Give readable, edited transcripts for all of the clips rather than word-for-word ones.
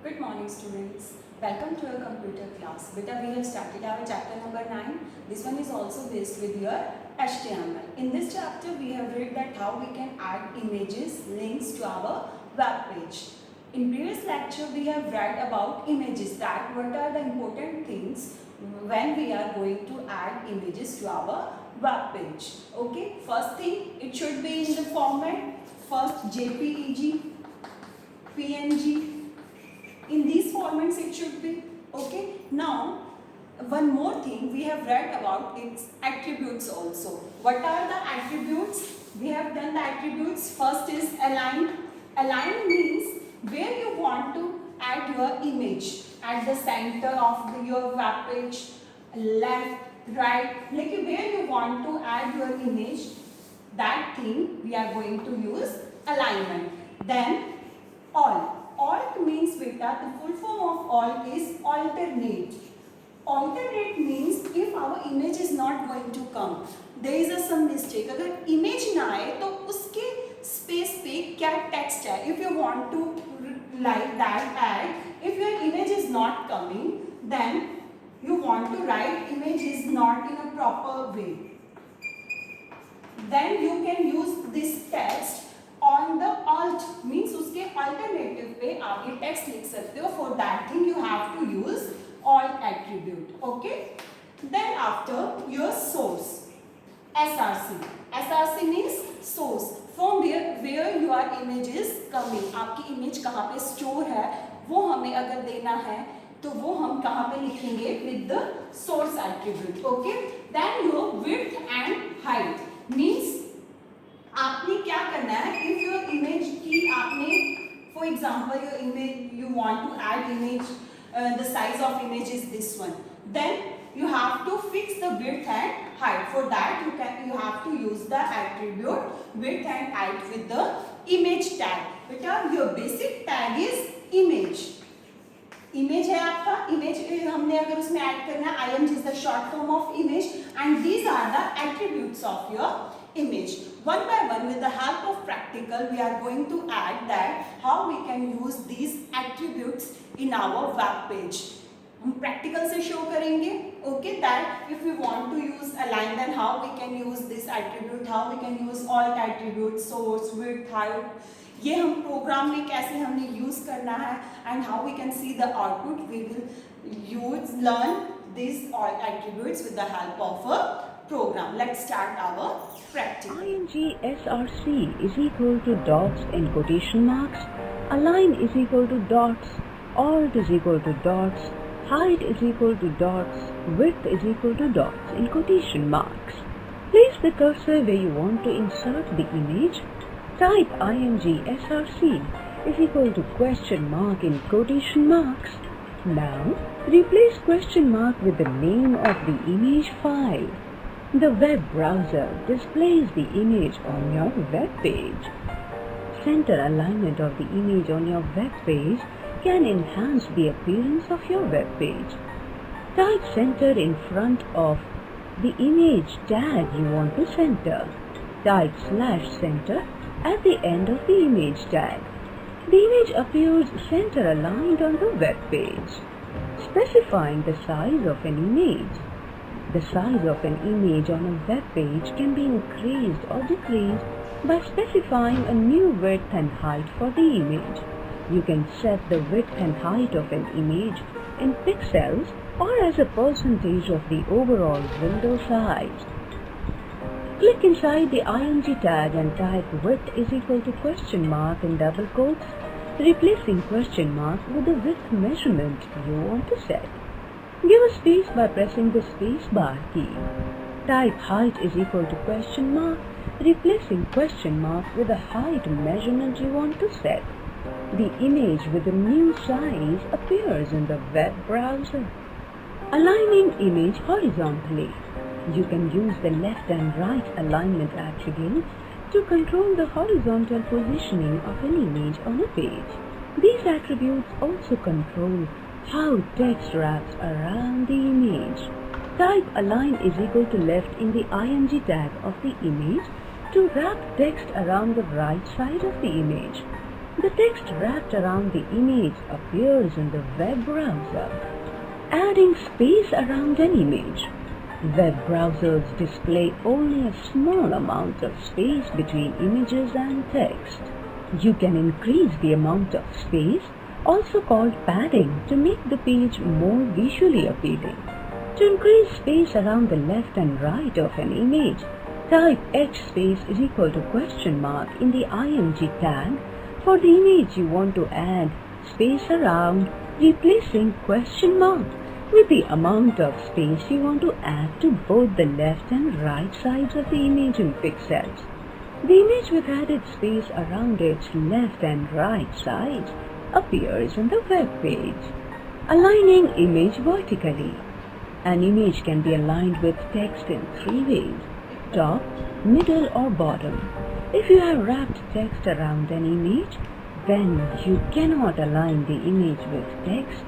Good morning, students. Welcome to your computer class. Beta, we have started our chapter number 9. This one is also based with your HTML. In this chapter, we have read that how we can add images, links to our web page. In previous lecture, we have read about images, that what are the important things when we are going to add images to our web page. Okay, first thing, it should be in the format, first JPEG, PNG. In these formats it should be. Okay, now one more thing we have read about, its attributes also. What are the attributes? We have done the attributes. First is align. Align means where you want to add your image, at the center of your web page, left, right, like where you want to add your image, that thing we are going to use alignment. Then all. Alt means beta, the full form of alt is alternate. Alternate means if our image is not going to come, there is some mistake. अगर image ना आए तो उसके space पे क्या text है? If you want to like that add, if your image is not coming, then you want to write image is not in a proper way. Then you can use this text on the alt, means उसके alternative पे आप ये text लिख सकते हो. For that thing you have to use alt attribute. Okay. Then after your source, SRC. SRC means source, from where your image is coming. आपकी image कहाँ पे store है वो हमें अगर देना है तो वो हम कहाँ पे लिखेंगे? With the source attribute. Okay. Then your width and height means आपने क्या करना है? If your image की आपने, for example, your image you want to add image, the size of image is this one. Then you have to fix the width and height. For that you have to use the attribute width and height with the image tag. बेटा your basic tag is image. Image है आपका, image हमने अगर उसमें add करना है, img is the short form of image, and these are the attributes of your image. One by one, with the help of practical, we are going to add that how we can use these attributes in our web page. हम practical से show करेंगे. Okay, that if we want to use align, then how we can use this attribute, how we can use alt attribute, source, width, height. ये हम program में कैसे हमने use करना है, and how we can see the output. We will learn these alt attributes with the help of a program. Let's start our practice. INGSRC is equal to dots in quotation marks, align is equal to dots, alt is equal to dots, height is equal to dots, width is equal to dots in quotation marks. Place the cursor where you want to insert the image. Type INGSRC is equal to question mark in quotation marks. Now replace question mark with the name of the image file. The web browser displays the image on your web page. Center alignment of the image on your web page can enhance the appearance of your web page. Type center in front of the image tag you want to center. Type /center at the end of the image tag. The image appears center aligned on the web page. Specifying the size of an image. The size of an image on a web page can be increased or decreased by specifying a new width and height for the image. You can set the width and height of an image in pixels or as a percentage of the overall window size. Click inside the ing tag and type width is equal to question mark in double quotes, replacing question mark with the width measurement you want to set. Give a space by pressing the space bar key. Type height is equal to question mark, replacing question mark with the height measurement you want to set. The image with the new size appears in the web browser. Aligning image horizontally. You can use the left and right alignment attributes to control the horizontal positioning of an image on a page. These attributes also control how text wraps around the image. Type align is equal to left in the ing tag of the image to wrap text around the right side of the image. The text wrapped around the image appears in the web browser. Adding space around an image. Web browsers display only a small amount of space between images and text. You can increase the amount of space, also called padding, to make the page more visually appealing. To increase space around the left and right of an image, type h space is equal to question mark in the img tag for the image you want to add space around, replacing question mark with the amount of space you want to add to both the left and right sides of the image in pixels. The image with added space around its left and right sides appears on the web page. Aligning image vertically. An image can be aligned with text in three ways: top, middle or bottom. If you have wrapped text around an image, then you cannot align the image with text.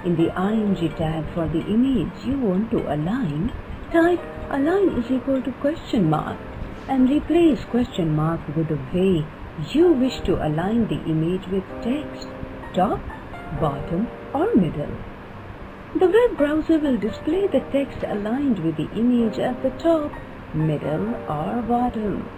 In the img tag for the image you want to align, type align is equal to question mark and replace question mark with the way you wish to align the image with text: top, bottom or middle. The web browser will display the text aligned with the image at the top, middle or bottom.